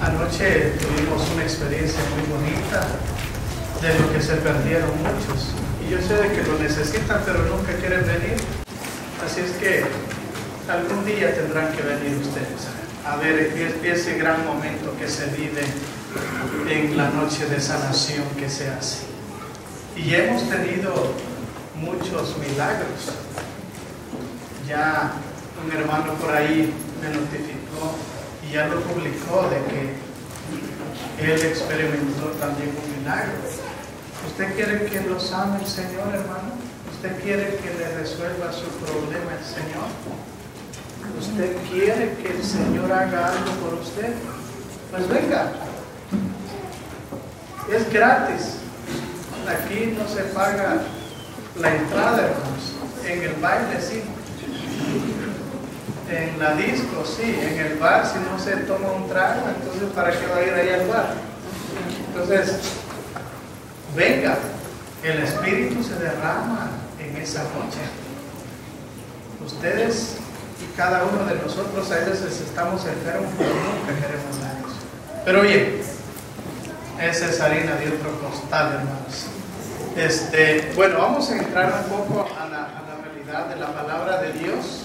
Anoche tuvimos una experiencia muy bonita de lo que se perdieron muchos. Y yo sé de que lo necesitan, pero nunca quieren venir. Así es que algún día tendrán que venir ustedes a ver ese gran momento que se vive en la noche de sanación que se hace. Y hemos tenido muchos milagros. Ya un hermano por ahí me notificó y ya lo publicó de que él experimentó también un milagro. ¿Usted quiere que lo sane el Señor, hermano? ¿Usted quiere que le resuelva su problema el Señor? ¿Usted quiere que el Señor haga algo por usted? Pues venga. Es gratis. Aquí no se paga la entrada, hermanos. En el baile sí. En la disco sí. En el bar si no se toma un trago, entonces ¿para qué va a ir ahí al bar? Entonces, venga. El Espíritu se derrama en esa noche. Ustedes y cada uno de nosotros a veces estamos enfermos, pero nunca queremos nada de eso. Pero bien, esa es harina de otro costal, hermanos. Bueno, vamos a entrar un poco a la realidad de la palabra de Dios.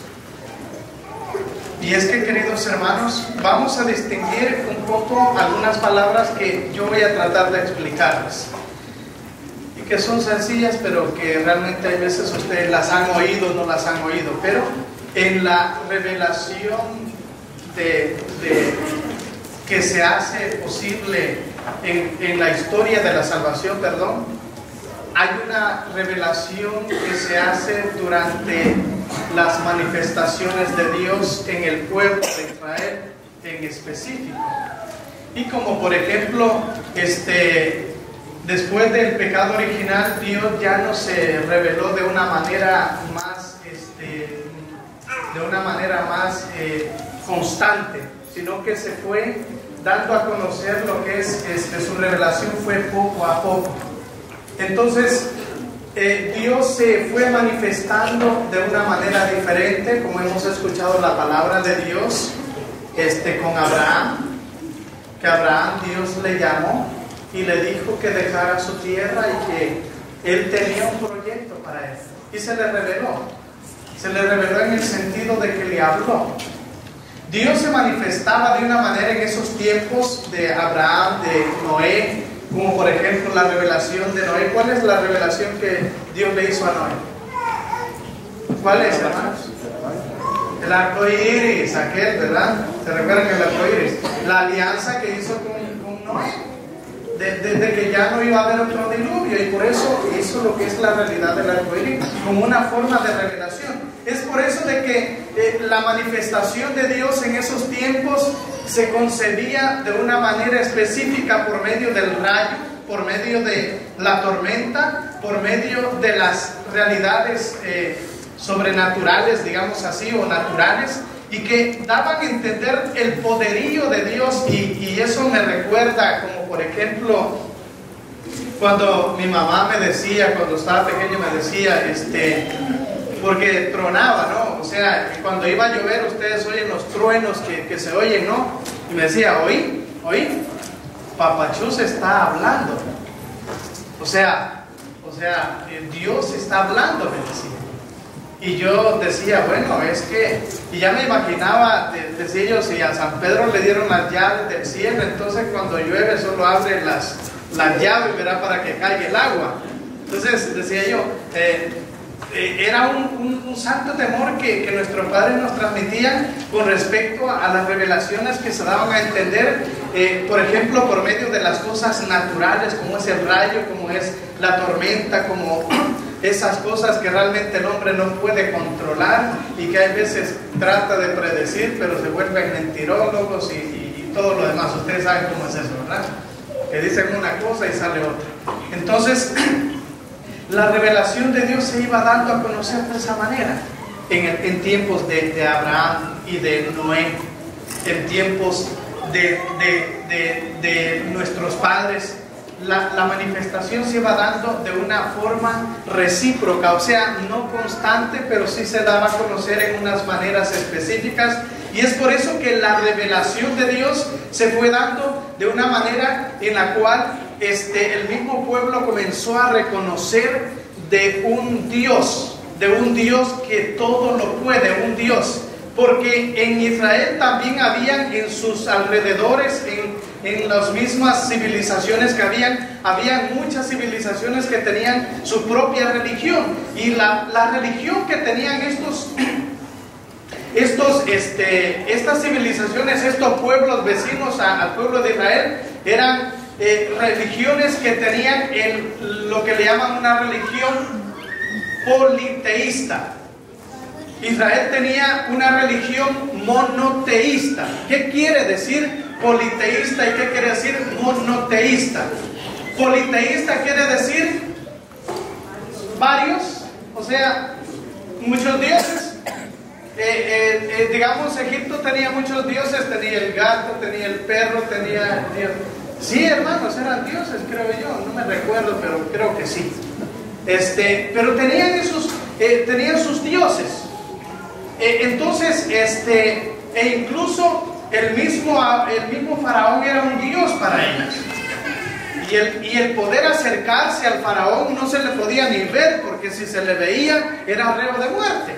Y es que, queridos hermanos, vamos a distinguir un poco algunas palabras que yo voy a tratar de explicarles. Y que son sencillas, pero que realmente hay veces ustedes las han oído o no las han oído. Pero en la revelación que se hace posible en la historia de la salvación, hay una revelación que se hace durante las manifestaciones de Dios en el pueblo de Israel en específico. Y como por ejemplo, después del pecado original, Dios ya no se reveló de una manera más constante, sino que se fue dando a conocer lo que es su revelación fue poco a poco. Entonces Dios se fue manifestando de una manera diferente, como hemos escuchado la palabra de Dios con Abraham, que Abraham Dios le llamó y le dijo que dejara su tierra y que él tenía un proyecto para él, y se le reveló en el sentido de que le habló. Dios se manifestaba de una manera en esos tiempos de Abraham, de Noé, como por ejemplo la revelación de Noé. ¿Cuál es la revelación que Dios le hizo a Noé? ¿Cuál es, hermanos? El arco iris, aquel, ¿verdad? ¿Se recuerdan el arco iris? La alianza que hizo con Noé, de que ya no iba a haber otro diluvio, y por eso hizo lo que es la realidad del arco iris, como una forma de revelación. Es por eso de que la manifestación de Dios en esos tiempos se concebía de una manera específica por medio del rayo, por medio de la tormenta, por medio de las realidades sobrenaturales, digamos así, o naturales, y que daban a entender el poderío de Dios. Y eso me recuerda, como por ejemplo, cuando mi mamá me decía, cuando estaba pequeño me decía, porque tronaba, ¿no? O sea, cuando iba a llover, ustedes oyen los truenos que se oyen, ¿no? Y me decía, ¿oí? Papachú se está hablando. O sea, Dios está hablando, me decía. Y yo decía, bueno, es que... Y ya me imaginaba, decía yo, si a San Pedro le dieron las llaves del cielo, entonces cuando llueve solo abre las llaves, ¿verdad? Para que caiga el agua. Entonces, decía yo... era un santo temor que nuestros padres nos transmitían con respecto a las revelaciones que se daban a entender, por ejemplo, por medio de las cosas naturales, como es el rayo, como es la tormenta, como esas cosas que realmente el hombre no puede controlar y que a veces trata de predecir, pero se vuelven mentirólogos y todo lo demás. Ustedes saben cómo es eso, ¿verdad? Que dicen una cosa y sale otra. Entonces... la revelación de Dios se iba dando a conocer de esa manera en tiempos de Abraham y de Noé, en tiempos de nuestros padres. La manifestación se iba dando de una forma recíproca, o sea, no constante, pero sí se daba a conocer en unas maneras específicas Y es por eso que la revelación de Dios se fue dando de una manera en la cual el mismo pueblo comenzó a reconocer de un Dios que todo lo puede, un Dios. Porque en Israel también habían en sus alrededores, en las mismas civilizaciones que habían muchas civilizaciones que tenían su propia religión. Y la religión que tenían estas civilizaciones, estos pueblos vecinos al pueblo de Israel, eran religiones que tenían lo que le llaman una religión politeísta. Israel tenía una religión monoteísta. ¿Qué quiere decir politeísta y qué quiere decir monoteísta? Politeísta quiere decir varios, o sea, muchos dioses. Digamos, Egipto tenía muchos dioses, tenía el gato, tenía el perro, tenía Dios. Sí, hermanos, eran dioses, creo yo, no me recuerdo, pero creo que sí. Pero tenían sus dioses. Entonces, incluso el mismo faraón era un dios para ellos. Y el poder acercarse al faraón no se le podía ni ver, porque si se le veía era reo de muerte,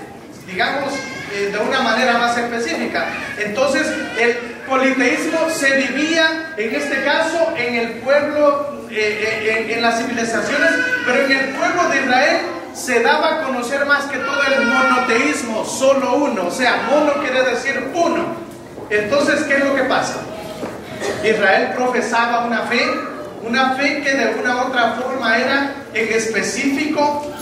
digamos, de una manera más específica. Entonces el politeísmo se vivía en este caso en el pueblo, en las civilizaciones, pero en el pueblo de Israel se daba a conocer más que todo el monoteísmo, solo uno. O sea, mono quiere decir uno. Entonces, ¿qué es lo que pasa? Israel profesaba una fe que de una u otra forma era en específico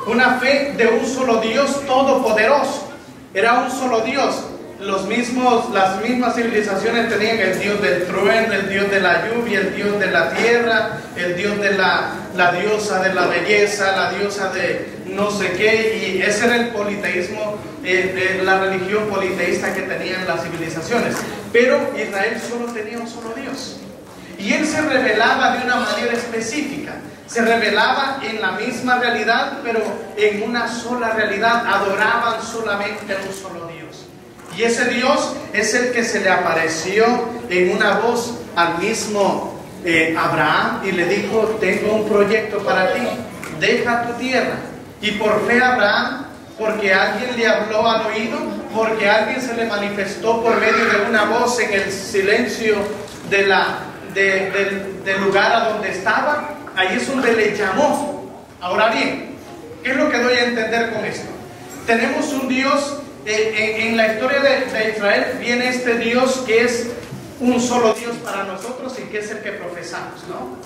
una fe de un solo Dios todopoderoso. Era un solo Dios. Las mismas civilizaciones tenían el Dios del trueno, el Dios de la lluvia, el Dios de la tierra, el Dios de la diosa de la belleza, la diosa de no sé qué, y ese era el politeísmo, la religión politeísta que tenían las civilizaciones. Pero Israel solo tenía un solo Dios, y Él se revelaba de una manera específica. Se revelaba en la misma realidad, pero en una sola realidad. Adoraban solamente a un solo Dios. Y ese Dios es el que se le apareció en una voz al mismo Abraham y le dijo: tengo un proyecto para ti, deja tu tierra. Y por fe Abraham, porque alguien le habló al oído, porque alguien se le manifestó por medio de una voz en el silencio del lugar a donde estaba, ahí es donde le llamó. Ahora bien, ¿qué es lo que doy a entender con esto? Tenemos un Dios, en la historia de Israel viene este Dios que es un solo Dios para nosotros y que es el que profesamos, ¿no?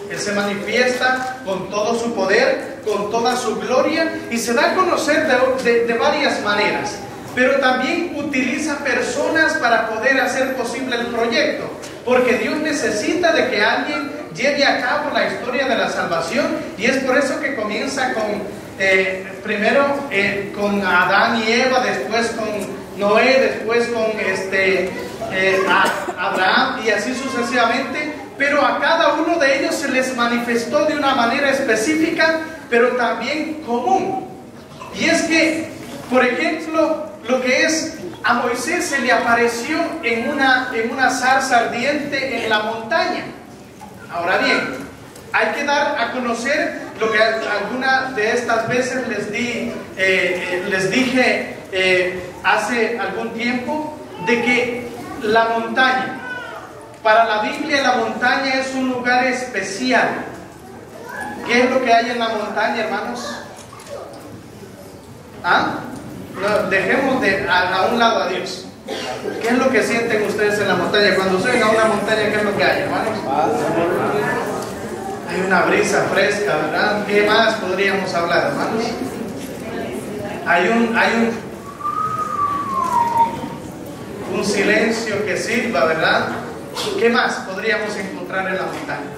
Él se manifiesta con todo su poder, con toda su gloria, y se da a conocer de varias maneras, pero también utiliza personas para poder hacer posible el proyecto, porque Dios necesita de que alguien lleve a cabo la historia de la salvación, y es por eso que comienza primero con Adán y Eva, después con Noé, después con Abraham, y así sucesivamente. Pero a cada uno de ellos se les manifestó de una manera específica, pero también común. Y es que, por ejemplo, lo que es a Moisés se le apareció en una zarza ardiente en la montaña. Ahora bien, hay que dar a conocer lo que alguna de estas veces les dije hace algún tiempo, de que la montaña, para la Biblia, la montaña es un lugar especial. ¿Qué es lo que hay en la montaña, hermanos? No, dejemos a un lado a Dios. ¿Qué es lo que sienten ustedes en la montaña? Cuando suben a una montaña, ¿qué es lo que hay, hermanos? Hay una brisa fresca, ¿verdad? ¿Qué más podríamos hablar, hermanos? Hay un silencio que sirva, ¿verdad? ¿Qué más podríamos encontrar en la montaña?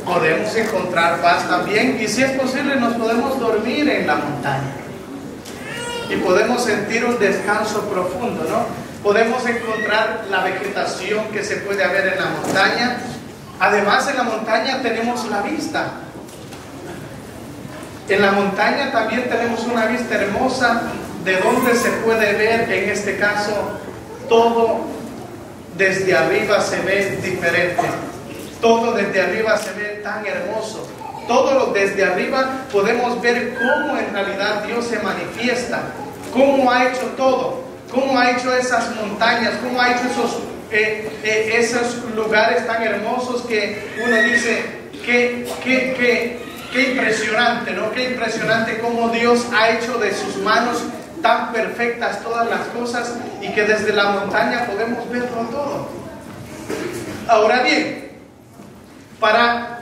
Podemos encontrar paz también, y si es posible nos podemos dormir en la montaña y podemos sentir un descanso profundo, ¿no? Podemos encontrar la vegetación que se puede haber en la montaña. Además, en la montaña tenemos la vista. En la montaña también tenemos una vista hermosa de donde se puede ver, en este caso, todo desde arriba se ve diferente. Todo desde arriba se ve tan hermoso. Todo desde arriba podemos ver cómo en realidad Dios se manifiesta, cómo ha hecho todo, cómo ha hecho esas montañas, cómo ha hecho esos lugares tan hermosos que uno dice, qué impresionante, ¿no? Qué impresionante cómo Dios ha hecho de sus manos tan perfectas todas las cosas y que desde la montaña podemos verlo todo. Ahora bien, para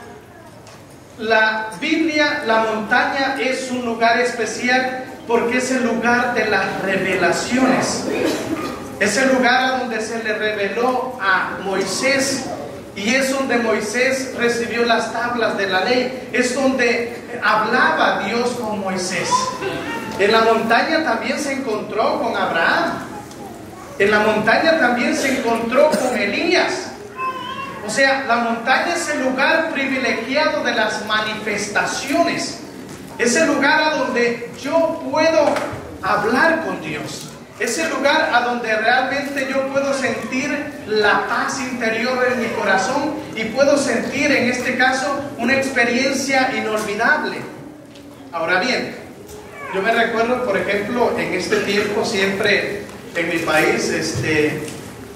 la Biblia, la montaña es un lugar especial porque es el lugar de las revelaciones. Es el lugar a donde se le reveló a Moisés y es donde Moisés recibió las tablas de la ley. Es donde hablaba Dios con Moisés. En la montaña también se encontró con Abraham. En la montaña también se encontró con Elías. O sea, la montaña es el lugar privilegiado de las manifestaciones. Es el lugar a donde yo puedo hablar con Dios. Es el lugar a donde realmente yo puedo sentir la paz interior en mi corazón y puedo sentir, en este caso, una experiencia inolvidable. Ahora bien, yo me recuerdo, por ejemplo, en este tiempo siempre en mi país,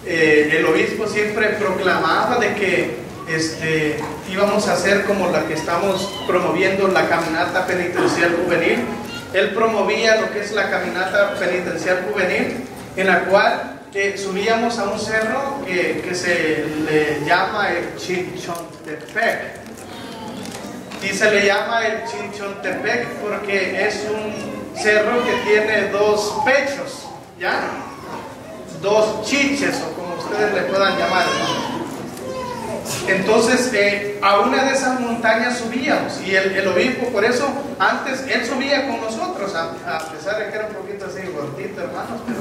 el obispo siempre proclamaba de que íbamos a hacer como la que estamos promoviendo, la caminata penitencial juvenil. Él promovía lo que es la caminata penitencial juvenil, en la cual subíamos a un cerro que se le llama el Chinchontepec. Y se le llama el Chinchontepec porque es un cerro que tiene dos pechos, ¿ya? Dos chiches, o como ustedes le puedan llamar. Entonces a una de esas montañas subíamos y el obispo, por eso antes él subía con nosotros, a pesar de que era un poquito así gordito, hermanos, pero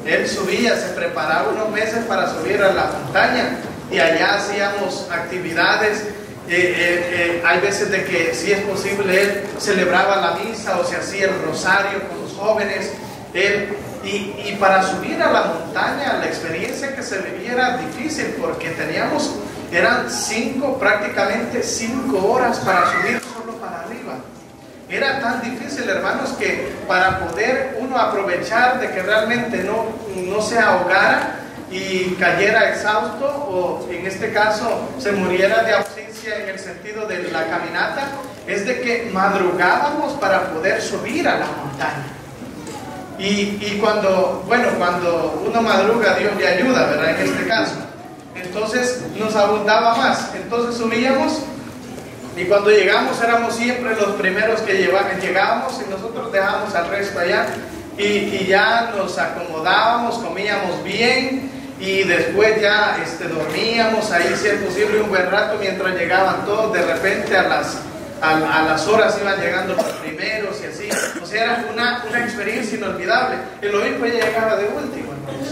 él subía, se preparaba unos meses para subir a la montaña y allá hacíamos actividades. Hay veces de que si es posible él celebraba la misa o se hacía el rosario con los jóvenes. Y para subir a la montaña, la experiencia que se vivía era difícil porque eran prácticamente 5 horas para subir solo para arriba. Era tan difícil, hermanos, que para poder uno aprovechar de que realmente no se ahogara y cayera exhausto, o en este caso se muriera de ausencia en el sentido de la caminata, es de que madrugábamos para poder subir a la montaña. Y cuando uno madruga, Dios le ayuda, ¿verdad? En este caso. Entonces nos abundaba más. Entonces subíamos y cuando llegamos éramos siempre los primeros que llegábamos y nosotros dejábamos al resto allá y ya nos acomodábamos, comíamos bien y después ya dormíamos ahí si es posible un buen rato mientras llegaban todos. De repente a las horas iban llegando los primeros y así. O sea, era una experiencia inolvidable. El obispo ya llegaba de último, hermanos,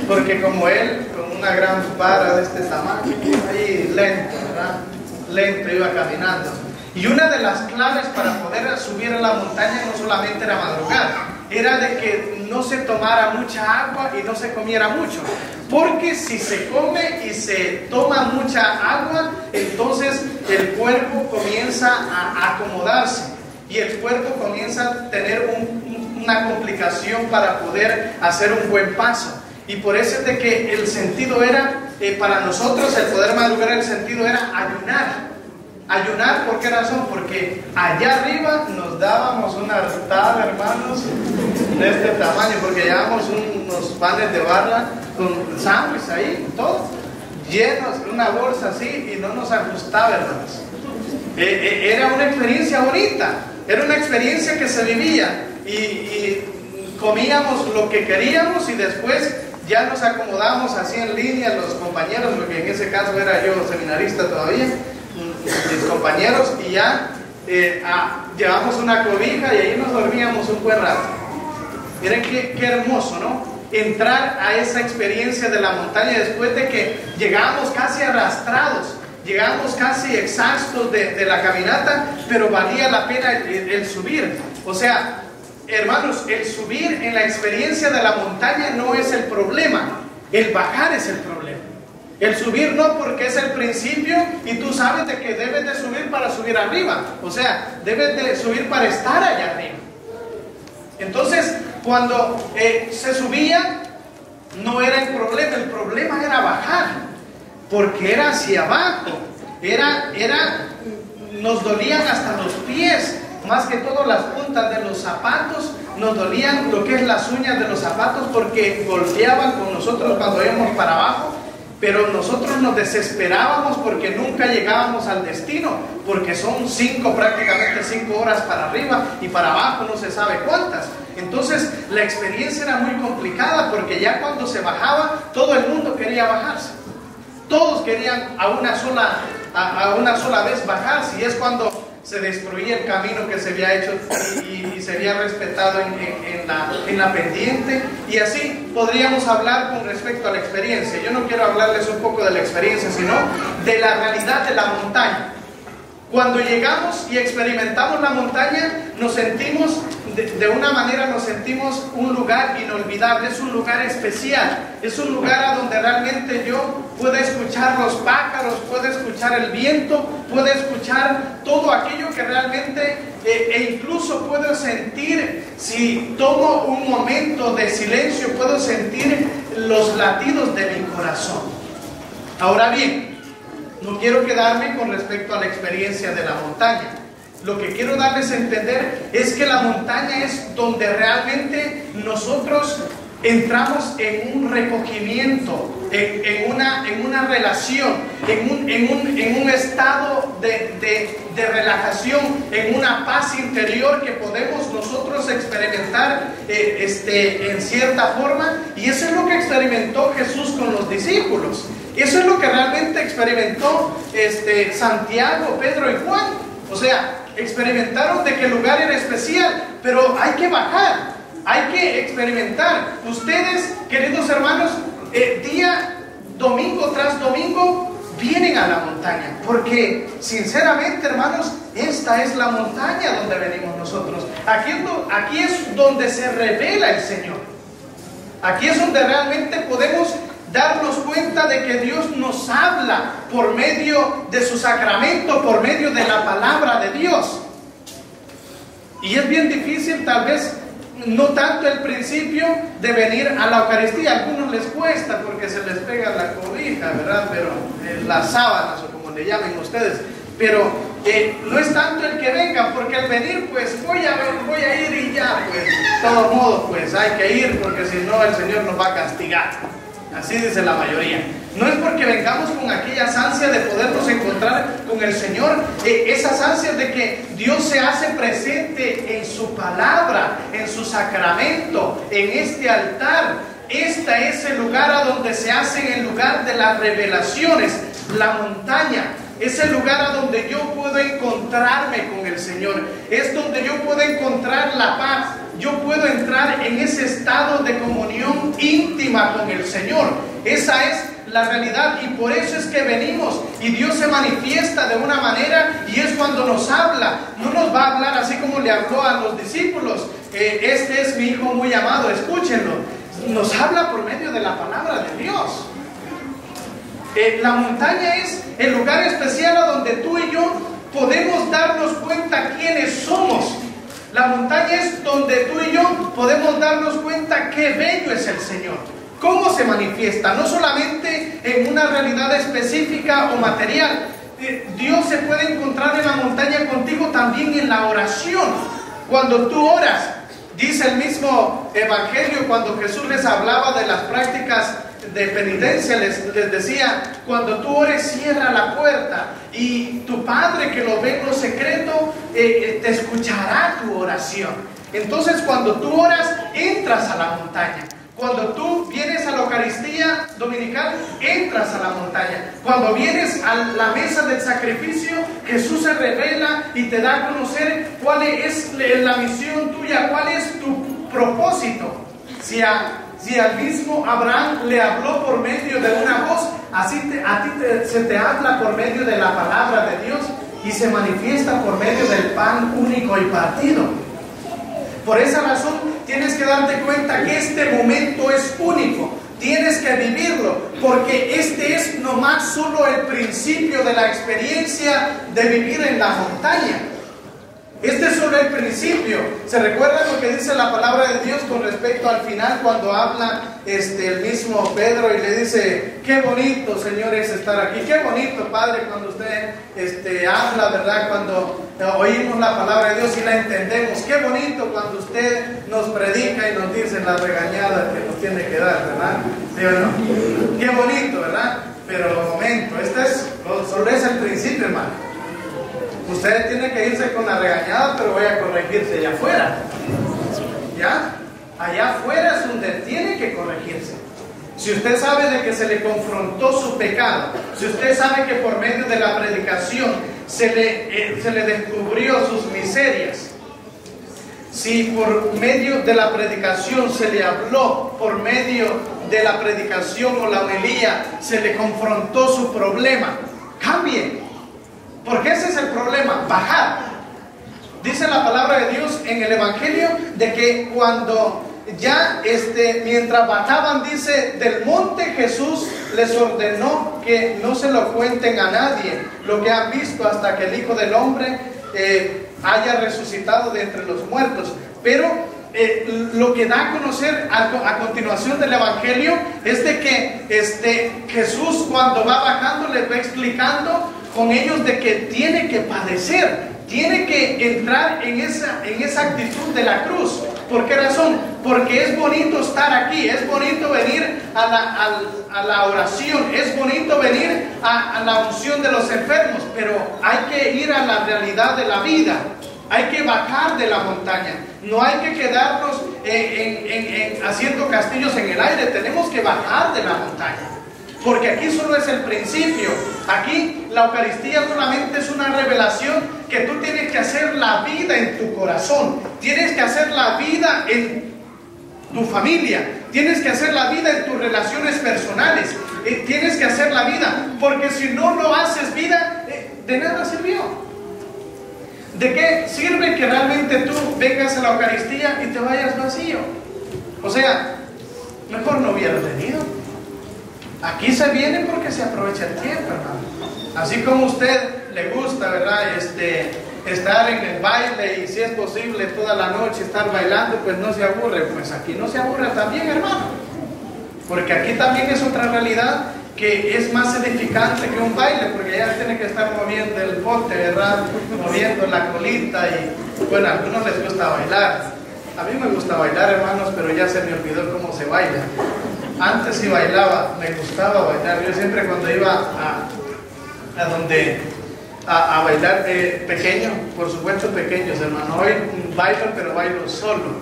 porque como él, con una gran vara de este tamaño, ahí lento, ¿verdad? Lento iba caminando. Y una de las claves para poder subir a la montaña no solamente era madrugar, era de que no se tomara mucha agua y no se comiera mucho. Porque si se come y se toma mucha agua, entonces el cuerpo comienza a acomodarse y el cuerpo comienza a tener una complicación para poder hacer un buen paso. Y por eso es de que el sentido era, para nosotros el poder madrugar, el sentido era ayunar. Ayunar, ¿por qué razón? Porque allá arriba nos dábamos una hartada, hermanos, de este tamaño, porque llevábamos unos panes de barra con sándwiches ahí, todo, llenos, una bolsa así, y no nos ajustaba, hermanos. Era una experiencia bonita, era una experiencia que se vivía, y comíamos lo que queríamos, y después ya nos acomodamos así en línea los compañeros, porque en ese caso era yo seminarista todavía, mis compañeros, y ya llevamos una cobija y ahí nos dormíamos un buen rato. Miren qué hermoso, ¿no? Entrar a esa experiencia de la montaña después de que llegábamos casi arrastrados, llegábamos casi exhaustos de la caminata, pero valía la pena el subir. O sea, hermanos, el subir en la experiencia de la montaña no es el problema, el bajar es el problema. El subir no, porque es el principio y tú sabes de que debes de subir para subir arriba. O sea, debes de subir para estar allá arriba. Entonces, cuando se subía, no era el problema era bajar, porque era hacia abajo, nos dolían hasta los pies, más que todo las puntas de los zapatos, nos dolían lo que es las uñas de los zapatos, porque golpeaban con nosotros cuando íbamos para abajo. Pero nosotros nos desesperábamos porque nunca llegábamos al destino, porque son prácticamente 5 horas para arriba y para abajo no se sabe cuántas. Entonces la experiencia era muy complicada, porque ya cuando se bajaba, todo el mundo quería bajarse. Todos querían a una sola vez bajarse, y es cuando se destruía el camino que se había hecho y se había respetado en la pendiente. Y así podríamos hablar con respecto a la experiencia. Yo no quiero hablarles un poco de la experiencia, sino de la realidad de la montaña. Cuando llegamos y experimentamos la montaña, nos sentimos, de una manera nos sentimos un lugar inolvidable, es un lugar especial, es un lugar a donde realmente yo puedo escuchar los pájaros, puedo escuchar el viento, puedo escuchar todo aquello que realmente, e incluso puedo sentir, si tomo un momento de silencio, puedo sentir los latidos de mi corazón. Ahora bien, no quiero quedarme con respecto a la experiencia de la montaña. Lo que quiero darles a entender es que la montaña es donde realmente nosotros entramos en un recogimiento, en una relación, en un estado de relajación, en una paz interior que podemos nosotros experimentar en cierta forma. Y eso es lo que experimentó Jesús con los discípulos. Eso es lo que realmente experimentó Santiago, Pedro y Juan. O sea, experimentaron de que el lugar era especial, pero hay que bajar, hay que experimentar. Ustedes, queridos hermanos, domingo tras domingo vienen a la montaña, porque sinceramente, hermanos, esta es la montaña donde venimos nosotros. Aquí es donde se revela el Señor. Aquí es donde realmente podemos darnos cuenta de que Dios nos habla por medio de su sacramento, por medio de la palabra de Dios. Y es bien difícil, tal vez no tanto el principio de venir a la Eucaristía. A algunos les cuesta porque se les pega la cobija, ¿verdad? Pero las sábanas, o como le llamen ustedes. Pero no es tanto el que venga, porque al venir, pues voy a ir y ya, pues de todos modos, pues hay que ir, porque si no el Señor nos va a castigar. Así dice la mayoría. No es porque vengamos con aquellas ansias de podernos encontrar con el Señor, esas ansias de que Dios se hace presente en su palabra, en su sacramento, en este altar. Este es el lugar a donde se hace el lugar de las revelaciones, la montaña. Es el lugar a donde yo puedo encontrarme con el Señor. Es donde yo puedo encontrar la paz. Yo puedo entrar en ese estado de comunión íntima con el Señor. Esa es la realidad, y por eso es que venimos, y Dios se manifiesta de una manera, y es cuando nos habla. No nos va a hablar así como le habló a los discípulos: este es mi Hijo muy amado, escúchenlo. Nos habla por medio de la palabra de Dios. La montaña es el lugar especial a donde tú y yo podemos darnos cuenta quiénes somos. La montaña es donde tú y yo podemos darnos cuenta qué bello es el Señor. ¿Cómo se manifiesta? No solamente en una realidad específica o material. Dios se puede encontrar en la montaña contigo también en la oración. Cuando tú oras, dice el mismo Evangelio, cuando Jesús les hablaba de las prácticas de penitencia, les decía: cuando tú ores, cierra la puerta, y tu Padre que lo ve en lo secreto te escuchará tu oración. Entonces, cuando tú oras, entras a la montaña. Cuando tú vienes a la Eucaristía dominical, entras a la montaña. Cuando vienes a la mesa del sacrificio, Jesús se revela y te da a conocer cuál es la misión tuya, cuál es tu propósito. Si al mismo Abraham le habló por medio de una voz, así se te habla por medio de la palabra de Dios y se manifiesta por medio del pan único y partido. Por esa razón tienes que darte cuenta que este momento es único. Tienes que vivirlo, porque este es nomás solo el principio de la experiencia de vivir en la montaña. Este es solo el principio. ¿Se recuerda lo que dice la palabra de Dios con respecto al final, cuando habla el mismo Pedro y le dice: qué bonito, Señor, es estar aquí, qué bonito, Padre, cuando usted habla, ¿verdad? Cuando oímos la palabra de Dios y la entendemos, qué bonito cuando usted nos predica y nos dice la regañada que nos tiene que dar, ¿verdad? ¿Sí o no? Qué bonito, ¿verdad? Pero un momento, solo es el principio, hermano. Usted tiene que irse con la regañada, pero vaya a corregirse allá afuera. ¿Ya? Allá afuera es donde tiene que corregirse. Si usted sabe de que se le confrontó su pecado, si usted sabe que por medio de la predicación se le descubrió sus miserias, si por medio de la predicación se le habló, por medio de la predicación o la homilía se le confrontó su problema, cambie. Porque ese es el problema, bajar. Dice la palabra de Dios en el Evangelio de que cuando ya mientras bajaban, dice, del monte, Jesús les ordenó que no se lo cuenten a nadie lo que han visto hasta que el Hijo del Hombre haya resucitado de entre los muertos. Pero lo que da a conocer a continuación del Evangelio es de que Jesús, cuando va bajando, les va explicando con ellos de que tiene que padecer, tiene que entrar en esa actitud de la cruz. ¿Por qué razón? Porque es bonito estar aquí, es bonito venir a la oración, es bonito venir a la unción de los enfermos, pero hay que ir a la realidad de la vida, hay que bajar de la montaña, no hay que quedarnos haciendo castillos en el aire, tenemos que bajar de la montaña. Porque aquí solo es el principio. Aquí la Eucaristía solamente es una revelación que tú tienes que hacer la vida en tu corazón. Tienes que hacer la vida en tu familia. Tienes que hacer la vida en tus relaciones personales. Tienes que hacer la vida. Porque si no lo haces vida, de nada sirvió. ¿De qué sirve que realmente tú vengas a la Eucaristía y te vayas vacío? O sea, mejor no hubieras venido. Aquí se viene porque se aprovecha el tiempo, hermano. Así como a usted le gusta, ¿verdad? Estar en el baile y si es posible toda la noche estar bailando, pues no se aburre. Pues aquí no se aburre también, hermano. Porque aquí también es otra realidad que es más edificante que un baile, porque ya tiene que estar moviendo el bote, ¿verdad? Moviendo la colita y, bueno, a algunos les gusta bailar. A mí me gusta bailar, hermanos, pero ya se me olvidó cómo se baila. Antes sí bailaba, me gustaba bailar. Yo siempre cuando iba a bailar pequeño, por supuesto pequeños, hermano. Hoy bailo, pero bailo solo.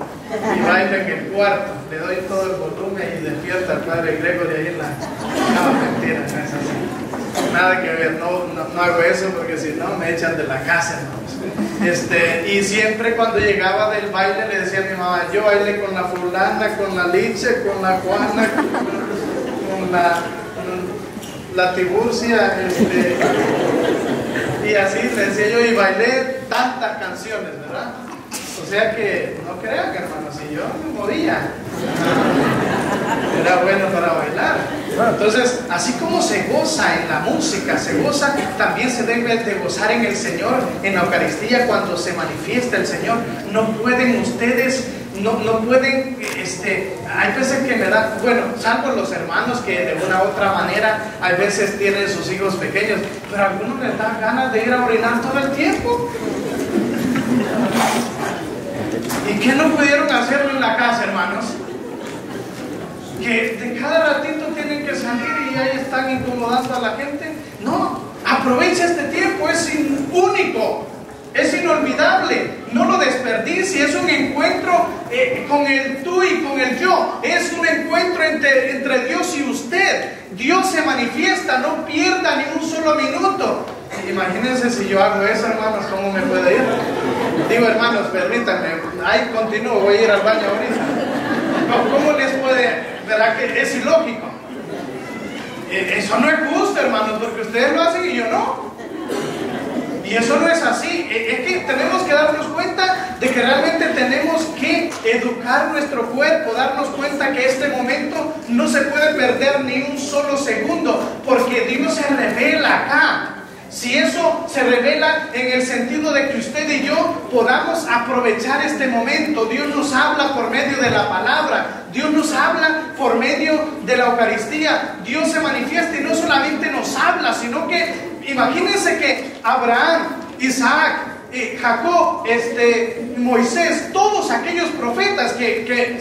Y bailo en el cuarto. Le doy todo el volumen y despierta al padre Gregory ahí en la... No, mentira, no es así. Nada que ver, no hago eso porque si no me echan de la casa, hermanos. Y siempre cuando llegaba del baile le decía a mi mamá: yo bailé con la fulana, con la Liche, con la Juana, con la Tiburcia, y así le decía yo, y bailé tantas canciones, ¿verdad? O sea que no crean que, hermano, si yo me movía, era bueno para bailar. Entonces, así como se goza en la música, se goza, también se debe de gozar en el Señor, en la Eucaristía, cuando se manifiesta el Señor. No pueden ustedes, no pueden, hay veces que me da, bueno, salvo los hermanos que de una u otra manera, hay veces tienen sus hijos pequeños, pero a algunos les da ganas de ir a orinar todo el tiempo. ¿Y qué no pudieron hacerlo en la casa, hermanos? Que de cada ratito tienen que salir y ahí están incomodando a la gente. No, aprovecha este tiempo, es único, es inolvidable, no lo desperdicie. Es un encuentro con el tú y con el yo, es un encuentro entre Dios y usted. Dios se manifiesta, no pierda ni un solo minuto. Imagínense si yo hago eso, hermanos, ¿cómo me puede ir? Digo, hermanos, permítanme, ahí continúo, voy a ir al baño ahorita. ¿Cómo les puede? ¿Verdad que es ilógico? Eso no es justo, hermanos, porque ustedes lo hacen y yo no. Y eso no es así. Es que tenemos que darnos cuenta de que realmente tenemos que educar nuestro cuerpo, darnos cuenta que este momento no se puede perder ni un solo segundo, porque Dios se revela acá. Si eso se revela en el sentido de que usted y yo podamos aprovechar este momento, Dios nos habla por medio de la palabra, Dios nos habla por medio de la Eucaristía, Dios se manifiesta y no solamente nos habla, sino que imagínense que Abraham, Isaac, Jacob, Moisés, todos aquellos profetas que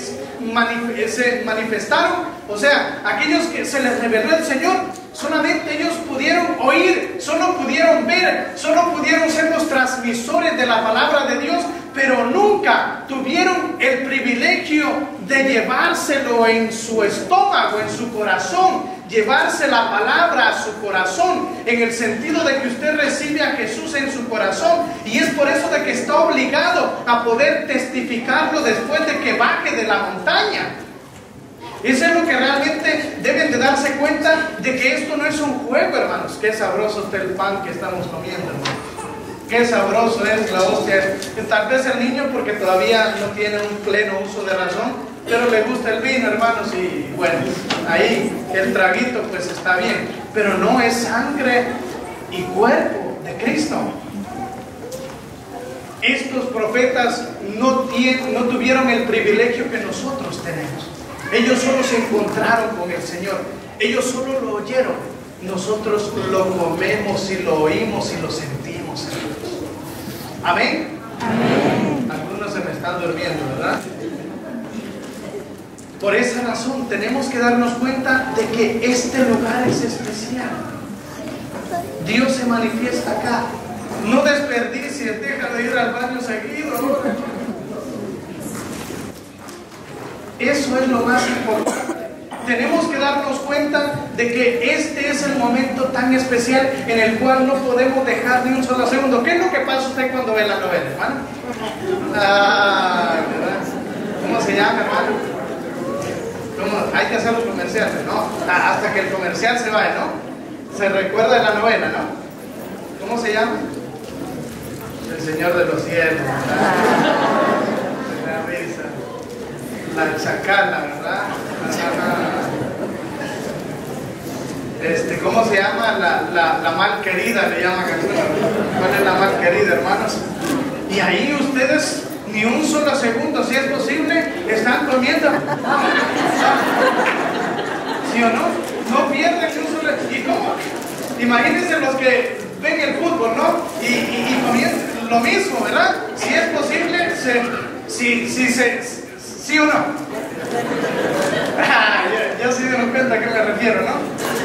se manifestaron, o sea, aquellos que se les reveló el Señor, solamente ellos pudieron oír, solo pudieron ver, solo pudieron ser los transmisores de la palabra de Dios, pero nunca tuvieron el privilegio de llevárselo en su estómago, en su corazón, llevarse la palabra a su corazón, en el sentido de que usted recibe a Jesús en su corazón, y es por eso de que está obligado a poder testificarlo después de que baje de la montaña. Eso es lo que realmente deben de darse cuenta, de que esto no es un juego, hermanos. Qué sabroso está el pan que estamos comiendo, hermanos. Qué sabroso es la hostia. Tal vez el niño, porque todavía no tiene un pleno uso de razón, pero le gusta el vino, hermanos, y bueno, ahí el traguito pues está bien, pero no es sangre y cuerpo de Cristo. Estos profetas no tuvieron el privilegio que nosotros tenemos. Ellos solo se encontraron con el Señor, ellos solo lo oyeron, nosotros lo comemos y lo oímos y lo sentimos, hermanos. ¿Amén? Amén. Algunos se me están durmiendo, ¿verdad? Por esa razón tenemos que darnos cuenta de que este lugar es especial. Dios se manifiesta acá. No desperdicies, deja de ir al baño seguido. Eso es lo más importante. Tenemos que darnos cuenta de que este es el momento tan especial en el cual no podemos dejar ni un solo segundo. ¿Qué es lo que pasa usted cuando ve la novela, hermano? ¿Cómo se llama, hermano? Hay que hacer los comerciales, ¿no? Hasta que el comercial se vaya, ¿no? Se recuerda de la novela, ¿no? ¿Cómo se llama? El Señor de los Cielos, ¿verdad? La risa. La chacala, ¿verdad? ¿Cómo se llama? La mal querida, le llaman aquí. ¿Cuál es la mal querida, hermanos? Y ahí ustedes ni un solo segundo, si es posible, están comiendo. ¿Sí o no? No pierden ni un solo. ¿Y cómo? Imagínense los que ven el fútbol, ¿no? Y comienzan lo mismo, ¿verdad? Si es posible, ¿sí o no? Ya se dieron cuenta a qué me refiero, ¿no?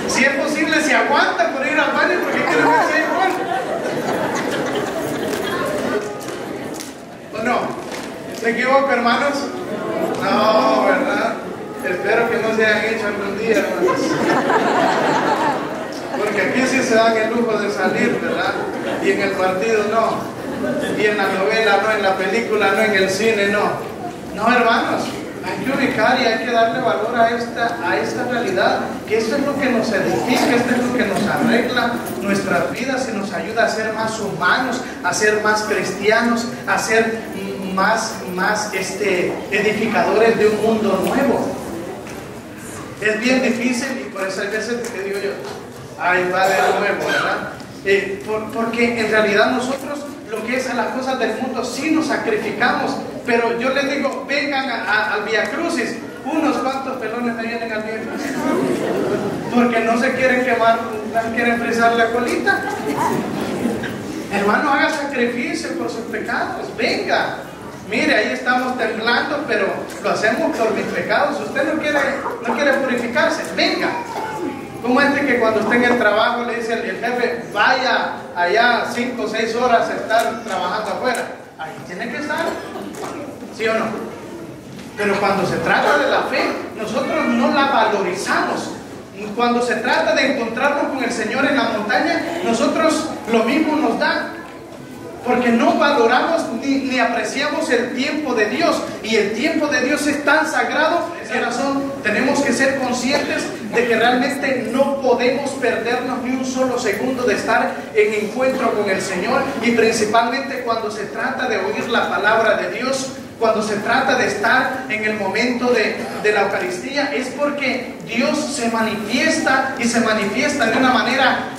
Si es posible, se aguanta por ir al baño porque quieren ver si hay igual. ¿O no? ¿Se equivoca, hermanos? No, ¿verdad? Espero que no se hayan hecho algún día, hermanos. Porque aquí sí se dan el lujo de salir, ¿verdad? Y en el partido no. Y en la novela no, en la película no, en el cine no. No, hermanos, hay que ubicar y hay que darle valor a esta realidad, que esto es lo que nos edifica, esto es lo que nos arregla nuestras vidas y nos ayuda a ser más humanos, a ser más cristianos, a ser más edificadores de un mundo nuevo. Es bien difícil y por eso hay veces que digo yo, ay, va de nuevo, ¿verdad? Porque en realidad nosotros, lo que es a las cosas del mundo, sí nos sacrificamos, pero yo les digo, vengan al Via Crucis. Unos cuantos pelones me vienen al Via Crucis porque no se quieren quemar, no quieren frizar la colita. Hermano, haga sacrificio por sus pecados, venga. Mire, ahí estamos temblando, pero lo hacemos por mis pecados. Usted no quiere purificarse, venga. Como que cuando esté en el trabajo le dice el jefe, vaya allá 5 o 6 horas a estar trabajando afuera. Ahí tiene que estar, ¿sí o no? Pero cuando se trata de la fe, nosotros no la valorizamos. Cuando se trata de encontrarnos con el Señor en la montaña, nosotros lo mismo nos da. porque no valoramos ni apreciamos el tiempo de Dios. Y el tiempo de Dios es tan sagrado. Por esa razón tenemos que ser conscientes de que realmente no podemos perdernos ni un solo segundo de estar en encuentro con el Señor. Y principalmente cuando se trata de oír la palabra de Dios, cuando se trata de estar en el momento de la Eucaristía, es porque Dios se manifiesta, y se manifiesta de una manera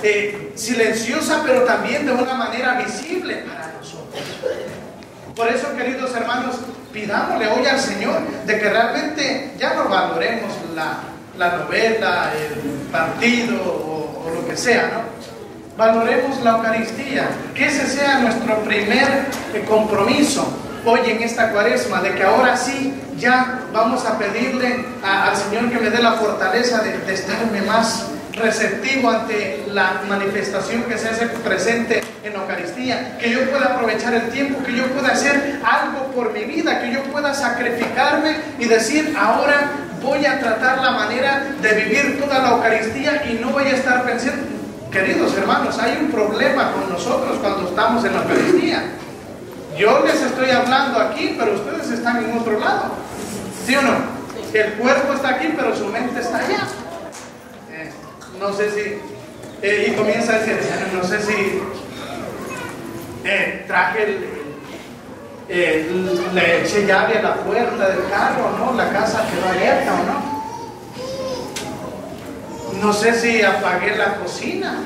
silenciosa, pero también de una manera visible para nosotros. Por eso, queridos hermanos, pidámosle hoy al Señor de que realmente ya no valoremos la novela, el partido o lo que sea, ¿no? Valoremos la Eucaristía, que ese sea nuestro primer compromiso hoy en esta Cuaresma, de que ahora sí ya vamos a pedirle al Señor que me dé la fortaleza de estarme más receptivo ante la manifestación que se hace presente en la Eucaristía, que yo pueda aprovechar el tiempo, que yo pueda hacer algo por mi vida, que yo pueda sacrificarme y decir, ahora voy a tratar la manera de vivir toda la Eucaristía y no voy a estar pensando. Queridos hermanos, hay un problema con nosotros cuando estamos en la Eucaristía. Yo les estoy hablando aquí, pero ustedes están en otro lado, ¿sí o no? El cuerpo está aquí, pero su mente está allá. No sé si, y comienza a decir, no sé si traje le eché llave a la puerta del carro, ¿no? La casa quedó abierta o no. No sé si apagué la cocina.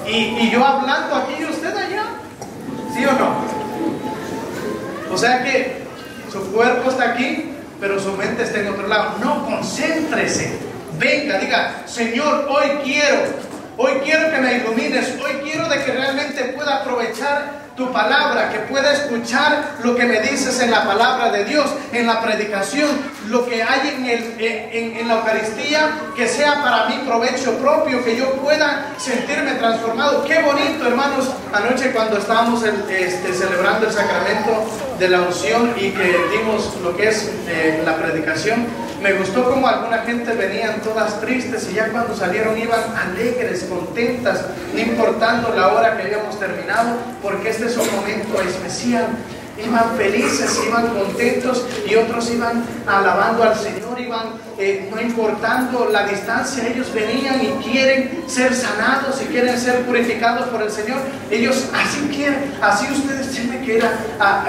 Y yo hablando aquí y usted allá, ¿sí o no? O sea que su cuerpo está aquí, pero su mente está en otro lado. No, concéntrese. Venga, diga, Señor, hoy quiero que me ilumines, hoy quiero de que realmente pueda aprovechar tu palabra, que pueda escuchar lo que me dices en la palabra de Dios, en la predicación, lo que hay en la Eucaristía, que sea para mí provecho propio, que yo pueda sentirme transformado. Qué bonito, hermanos, anoche cuando estábamos celebrando el sacramento de la unción y que dimos lo que es la predicación. Me gustó como alguna gente venían todas tristes y ya cuando salieron iban alegres, contentas, no importando la hora que habíamos terminado, porque este es un momento especial. Iban felices, iban contentos, y otros iban alabando al Señor, iban no importando la distancia. Ellos venían y quieren ser sanados y quieren ser purificados por el Señor. Ellos así quieren, así ustedes tienen que ir a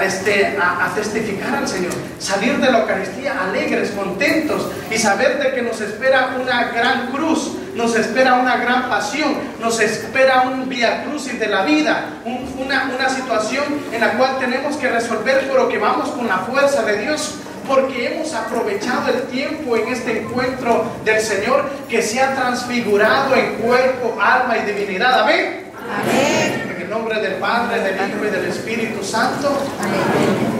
testificar al Señor, salir de la Eucaristía alegres, contentos, y saber de que nos espera una gran cruz, nos espera una gran pasión, nos espera un vía crucis de la vida, una situación en la cual tenemos que resolver, pero que vamos con la fuerza de Dios, porque hemos aprovechado el tiempo en este encuentro del Señor, que se ha transfigurado en cuerpo, alma y divinidad. Amén. Amén. En el nombre del Padre, del Hijo y del Espíritu Santo. Amén.